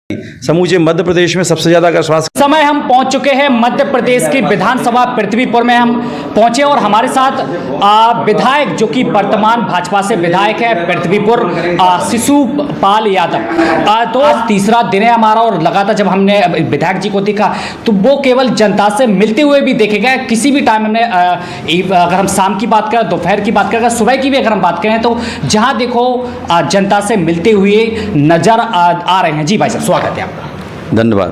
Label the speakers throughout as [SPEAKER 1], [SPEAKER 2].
[SPEAKER 1] समूचे मध्य प्रदेश में सबसे ज्यादा अगर स्वास्थ्य
[SPEAKER 2] समय हम पहुंच चुके हैं मध्य प्रदेश की विधानसभा पृथ्वीपुर में हम पहुंचे और हमारे साथ विधायक जो कि वर्तमान भाजपा से विधायक है पृथ्वीपुर शिशुपाल यादव। तो तीसरा दिन है हमारा और लगातार जब हमने विधायक जी को देखा तो वो केवल जनता से मिलते हुए भी देखे गए। किसी भी टाइम हमने अगर हम शाम की बात करें, दोपहर की बात करें, सुबह की भी अगर हम बात करें तो जहां देखो जनता से मिलते हुए नजर आ रहे हैं। जी भाई साहब, स्वागत है आपका।
[SPEAKER 1] धन्यवाद।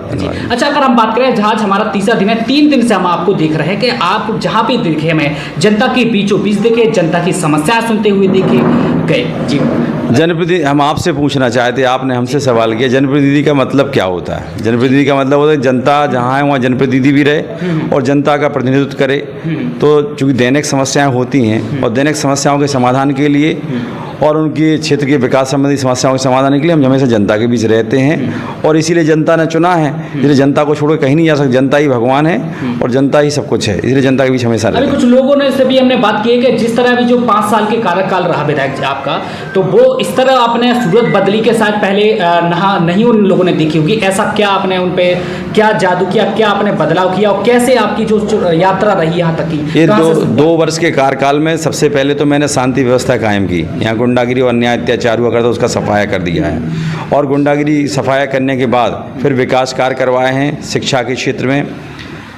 [SPEAKER 2] अच्छा, अगर हम बात करें जहाँ हमारा तीसरा दिन है, 3 दिन से हम आपको देख रहे हैं कि आप जहाँ भी देखे हमें जनता के बीचों बीच देखे, जनता की समस्याएं सुनते हुए देखे गए। जी
[SPEAKER 1] जनप्रतिनिधि, हम आपसे पूछना चाहते, आपने हमसे सवाल किया जनप्रतिनिधि का मतलब क्या होता है। जनप्रतिनिधि का मतलब होता है जनता जहाँ है वहाँ जनप्रतिनिधि भी रहे और जनता का प्रतिनिधित्व करे। तो चूँकि दैनिक समस्याएं होती हैं और दैनिक समस्याओं के समाधान के लिए और उनके क्षेत्र के विकास संबंधी समस्याओं के समाधान के लिए हम हमेशा जनता के बीच रहते हैं और इसीलिए जनता ने चुना है। इसलिए जनता को छोड़ कहीं नहीं जा सकता। जनता ही भगवान है और जनता ही सब कुछ है, इसलिए जनता के बीच हमेशा रहते हैं।
[SPEAKER 2] अभी कुछ लोगों ने से भी हमने बात की है कि जिस तरह अभी जो 5 साल के कार्यकाल रहा विधायक आपका, तो वो इस तरह आपने सूरत बदली के साथ पहले नहीं उन लोगों ने देखी होगी। ऐसा क्या आपने उन पे क्या जादू किया, क्या आपने बदलाव किया और कैसे आपकी जो यात्रा रही यहाँ तक की?
[SPEAKER 1] ये 2 वर्ष के कार्यकाल में सबसे पहले तो मैंने शांति व्यवस्था कायम की। यहाँ गुंडागिरी और अन्याय अत्याचार हुआ करता, उसका सफाया कर दिया है और गुंडागिरी सफाया करने के बाद फिर विकास कार्य करवाए हैं। शिक्षा के क्षेत्र में,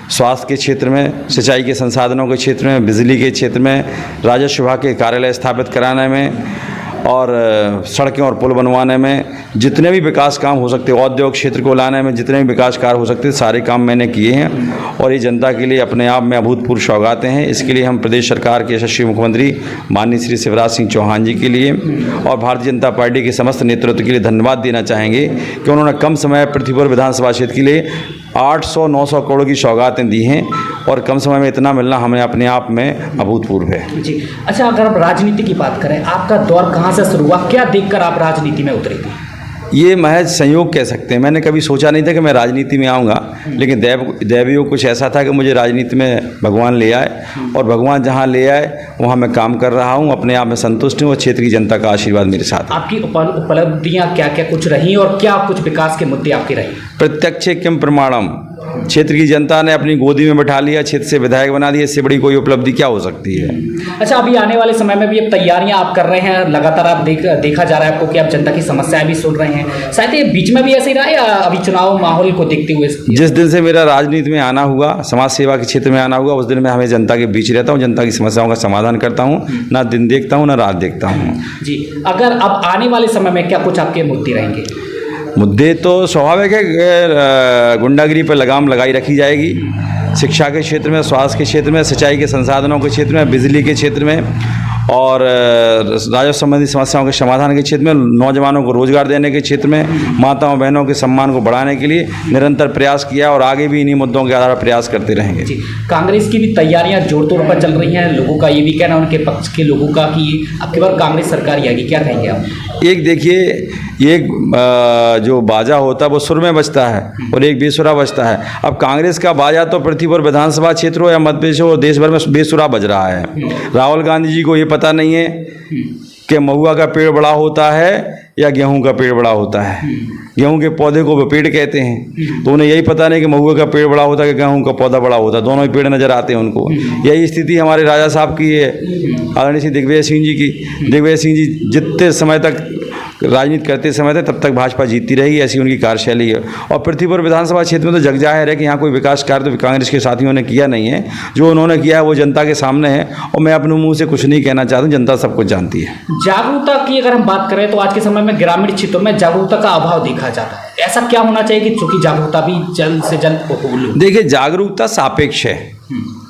[SPEAKER 1] स्वास्थ्य के क्षेत्र में, सिंचाई के संसाधनों के क्षेत्र में, बिजली के क्षेत्र में, राजस्व विभाग के कार्यालय स्थापित कराने में और सड़कें और पुल बनवाने में, जितने भी विकास काम हो सकते, औद्योगिक क्षेत्र को लाने में जितने भी विकास कार्य हो सकते, सारे काम मैंने किए हैं और ये जनता के लिए अपने आप में अभूतपूर्व सौगातें हैं। इसके लिए हम प्रदेश सरकार के यशस्वी मुख्यमंत्री माननीय श्री शिवराज सिंह चौहान जी के लिए और भारतीय जनता पार्टी के समस्त नेतृत्व के लिए धन्यवाद देना चाहेंगे कि उन्होंने कम समय पृथ्वीपुर विधानसभा क्षेत्र के लिए 800-900 करोड़ की सौगातें दी हैं और कम समय में इतना मिलना हमें अपने आप में अभूतपूर्व है।
[SPEAKER 2] जी अच्छा, अगर आप राजनीति की बात करें, आपका दौर कहाँ से शुरू हुआ, क्या देखकर आप राजनीति में उतरे थे?
[SPEAKER 1] ये महज संयोग कह सकते हैं। मैंने कभी सोचा नहीं था कि मैं राजनीति में आऊँगा, लेकिन दैवयोग कुछ ऐसा था कि मुझे राजनीति में भगवान ले आए और भगवान जहाँ ले आए वहाँ मैं काम कर रहा हूँ। अपने आप में संतुष्ट हूँ और क्षेत्र की जनता का आशीर्वाद मेरे साथ है।
[SPEAKER 2] आपकी उपलब्धियाँ क्या क्या कुछ रही और क्या कुछ विकास के मुद्दे आपके रहे?
[SPEAKER 1] प्रत्यक्ष किम प्रमाणम, क्षेत्र की जनता ने अपनी गोदी में बैठा लिया, क्षेत्र से विधायक बना दिया। इससे बड़ी कोई उपलब्धि क्या हो सकती है?
[SPEAKER 2] अच्छा, अभी आने वाले समय में भी अब तैयारियां आप कर रहे हैं, लगातार आप देखा जा रहा है आपको कि आप जनता की समस्याएं भी सुन रहे हैं। शायद ये बीच में भी ऐसे ही रहा है या अभी चुनाव माहौल को देखते हुए?
[SPEAKER 1] जिस दिन से मेरा राजनीति में आना हुआ, समाज सेवा के क्षेत्र में आना हुआ, उस दिन मैं हमें जनता के बीच रहता हूँ, जनता की समस्याओं का समाधान करता हूँ। ना दिन देखता हूँ ना रात देखता हूँ।
[SPEAKER 2] जी, अगर अब आने वाले समय में क्या कुछ आपके मुद्दे रहेंगे?
[SPEAKER 1] मुद्दे तो स्वाभाविक है, गुंडागिरी पर लगाम लगाई रखी जाएगी। शिक्षा के क्षेत्र में, स्वास्थ्य के क्षेत्र में, सिंचाई के संसाधनों के क्षेत्र में, बिजली के क्षेत्र में और राजस्व संबंधी समस्याओं के समाधान के क्षेत्र में, नौजवानों को रोजगार देने के क्षेत्र में, माताओं बहनों के सम्मान को बढ़ाने के लिए निरंतर प्रयास किया और आगे भी इन्हीं मुद्दों के आधार पर प्रयास करते रहेंगे।
[SPEAKER 2] जी, कांग्रेस की भी तैयारियां जोर तोड़ पर चल रही हैं। लोगों का ये भी कहना, उनके पक्ष के लोगों का, कि अब की बार कांग्रेस सरकार ही आएगी, क्या कहेंगे आप?
[SPEAKER 1] एक देखिए, एक जो बाजा होता है वो सुर में बजता है और एक बेसुरा बजता है। अब कांग्रेस का बाजा तो पृथ्वीपुर विधानसभा क्षेत्र हो या मध्य प्रदेश हो, देश भर में बेसुरा बज रहा है। राहुल गांधी जी को ये पता नहीं है कि महुआ का पेड़ बड़ा होता है या गेहूं का पेड़ बड़ा होता है। गेहूं के पौधे को पेड़ कहते हैं, तो उन्हें यही पता नहीं कि महुआ का पेड़ बड़ा होता है कि गेहूं का पौधा बड़ा होता है। दोनों ही पेड़ नजर आते हैं उनको। यही स्थिति हमारे राजा साहब की है, आदरणीय श्री दिग्विजय सिंह जी की। दिग्विजय सिंह जी जितने समय तक राजनीति करते समय थे तब तक भाजपा जीतती रहेगी, ऐसी उनकी कार्यशैली है। और पृथ्वीपुर विधानसभा क्षेत्र में तो जग जाहिर है कि यहाँ कोई विकास कार्य तो कांग्रेस के साथियों ने किया नहीं है। जो उन्होंने किया है वो जनता के सामने है और मैं अपने मुंह से कुछ नहीं कहना चाहता, जनता सब कुछ जानती है।
[SPEAKER 2] जागरूकता की अगर हम बात करें तो आज के समय में ग्रामीण क्षेत्रों में जागरूकता का अभाव देखा जाता है। ऐसा क्या होना चाहिए कि चूंकि जागरूकता भी जल्द से जल्द हो?
[SPEAKER 1] देखिए, जागरूकता सापेक्ष है।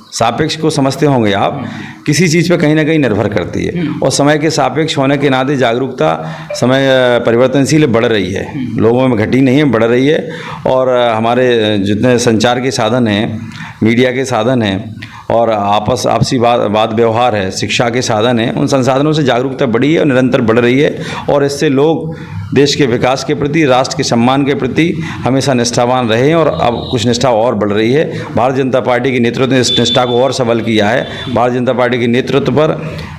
[SPEAKER 1] सापेक्ष को समझते होंगे आप, किसी चीज़ पे कहीं ना कहीं निर्भर करती है और समय के सापेक्ष होने के नाते जागरूकता समय परिवर्तनशील बढ़ रही है, लोगों में घटी नहीं है, बढ़ रही है। और हमारे जितने संचार के साधन हैं, मीडिया के साधन हैं और आपसी बात व्यवहार है, शिक्षा के साधन हैं, उन संसाधनों से जागरूकता बढ़ी है और निरंतर बढ़ रही है और इससे लोग देश के विकास के प्रति, राष्ट्र के सम्मान के प्रति हमेशा निष्ठावान रहे हैं और अब कुछ निष्ठा और बढ़ रही है। भारतीय जनता पार्टी के नेतृत्व ने इस निष्ठा को और सबल किया है। भारतीय जनता पार्टी के नेतृत्व पर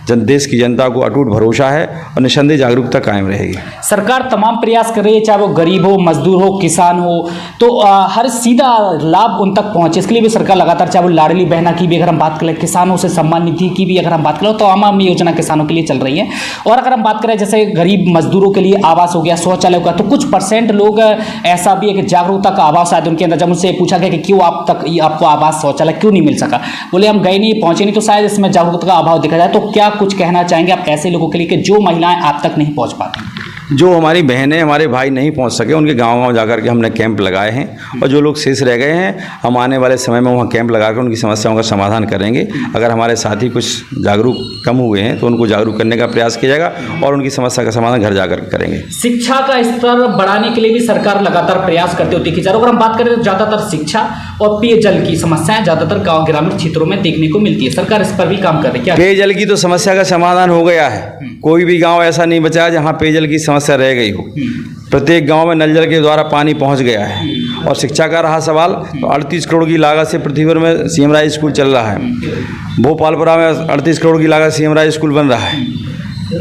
[SPEAKER 1] देश की जनता को अटूट भरोसा है और निस्संदेह जागरूकता कायम रहेगी।
[SPEAKER 2] सरकार तमाम प्रयास कर रही है, चाहे वो गरीब हो, मजदूर हो, किसान हो, तो हर सीधा लाभ उन तक पहुंचे, इसके लिए भी सरकार लगातार, चाहे वो लाडली बहना की भी अगर हम बात करें, किसानों से सम्मान निधि की भी अगर हम बात करें, तो तमाम योजना किसानों के लिए चल रही है। और अगर हम बात करें जैसे गरीब मजदूरों के लिए आवास हो गया, शौचालय का, तो कुछ % लोग ऐसा भी एक जागरूकता का अभाव शायद उनके अंदर, जब उनसे पूछा गया कि क्यों आपको आवास शौचालय क्यों नहीं मिल सका, बोले हम गए नहीं, पहुंचे नहीं, तो शायद इसमें जागरूकता का अभाव देखा जाए। तो क्या कुछ कहना चाहेंगे आप ऐसे लोगों के लिए कि जो महिलाएं आप तक नहीं पहुंच पाती?
[SPEAKER 1] जो हमारी बहनें, हमारे भाई नहीं पहुंच सके, उनके गांव-गांव जाकर के हमने कैंप लगाए हैं, और जो लोग शेष रह गए हैं, हम आने वाले समय में वहां कैंप लगाकर उनकी समस्याओं का समाधान करेंगे। अगर हमारे साथी कुछ जागरूक कम हुए हैं तो उनको जागरूक करने का प्रयास किया जाएगा और उनकी समस्या का समाधान घर जाकर करेंगे।
[SPEAKER 2] शिक्षा का स्तर बढ़ाने के लिए भी सरकार लगातार प्रयास करते होती है। अगर हम बात करें तो ज़्यादातर शिक्षा और पेयजल की समस्याएं ज़्यादातर गाँव ग्रामीण क्षेत्रों में देखने को मिलती है, सरकार इस पर भी काम कर रही है क्या?
[SPEAKER 1] पेयजल की तो समस्या का समाधान हो गया है, कोई भी गाँव ऐसा नहीं बचा है जहाँ पेयजल की समस्या रह गई हो। प्रत्येक गांव में नल जल के द्वारा पानी पहुंच गया है। और शिक्षा का रहा सवाल, तो 38 करोड़ की लागत से पृथ्वी भर में सीएम राय स्कूल चल रहा है। भोपालपुरा में 38 करोड़ की लागत सीएम राय स्कूल बन रहा है।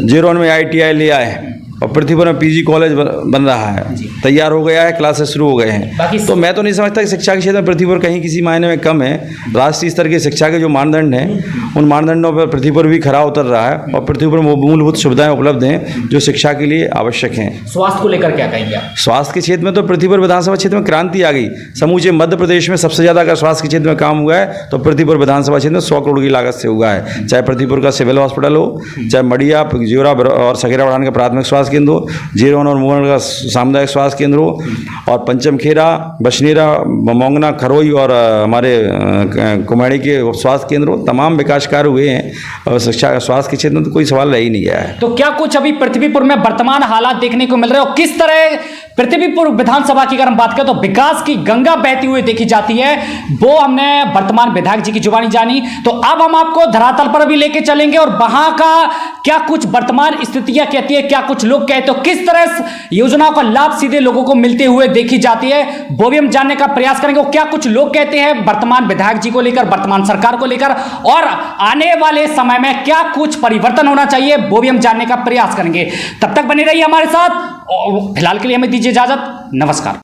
[SPEAKER 1] जीरोन में ITI ले आए हैं और पृथ्वी भर में PG कॉलेज बन रहा है, तैयार हो गया है, क्लासेस शुरू हो गए हैं। तो मैं तो नहीं समझता कि शिक्षा के क्षेत्र में पृथ्वी पर कहीं किसी मायने में कम है। राष्ट्रीय स्तर की शिक्षा के जो मानदंड हैं, उन मानदंडों पर पृथ्वी पर भी खरा उतर रहा है और पृथ्वी पर मूलभूत सुविधाएं उपलब्ध हैं जो शिक्षा के लिए आवश्यक हैं।
[SPEAKER 2] स्वास्थ्य को लेकर क्या कहेंगे आप?
[SPEAKER 1] स्वास्थ्य के क्षेत्र में तो पृथ्वी पर विधानसभा क्षेत्र में क्रांति आ गई। समूचे मध्य प्रदेश में सबसे ज़्यादा अगर स्वास्थ्य के क्षेत्र में काम हुआ है तो पृथ्वी पर विधानसभा क्षेत्र में 100 करोड़ की लागत से हुआ है। चाहे पृथ्वीपुर का सिविल हॉस्पिटल हो, चाहे मड़िया, ज्योरा और सखेरा बढ़ाने का प्राथमिक स्वास्थ्य केंद्र हो, जीरोन और मोहन का सामुदायिक स्वास्थ्य केंद्र हो, और पंचमखेरा, बछनेरा, मोंगना, खरोई और हमारे कुमाड़ी के स्वास्थ्य केंद्र हो, तमाम विकास कार्य हुए हैं। और शिक्षा स्वास्थ्य के क्षेत्र में तो कोई सवाल रह ही नहीं गया है।
[SPEAKER 2] तो क्या कुछ अभी पृथ्वीपुर में वर्तमान हालात देखने को मिल रहे हैं और किस तरह पृथ्वीपुर विधानसभा की अगर हम बात करें तो विकास की गंगा बहती हुई देखी जाती है, वो हमने वर्तमान विधायक जी की जुबानी जानी। तो अब हम आपको धरातल पर भी लेके चलेंगे और वहां का क्या कुछ वर्तमान स्थितियां कहती है, क्या कुछ लोग कहते हो, किस तरह योजनाओं का लाभ सीधे लोगों को मिलते हुए देखी जाती है, वो भी हम जानने का प्रयास करेंगे। क्या कुछ लोग कहते हैं वर्तमान विधायक जी को लेकर, वर्तमान सरकार को लेकर, और आने वाले समय में क्या कुछ परिवर्तन होना चाहिए, वो भी हम जानने का प्रयास करेंगे। तब तक बने रहिए हमारे साथ। फिलहाल के लिए हमें दीजिए इजाजत, नमस्कार।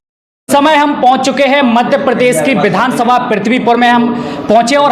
[SPEAKER 2] समय हम पहुंच चुके हैं मध्य प्रदेश की विधानसभा पृथ्वीपुर में हम पहुंचे और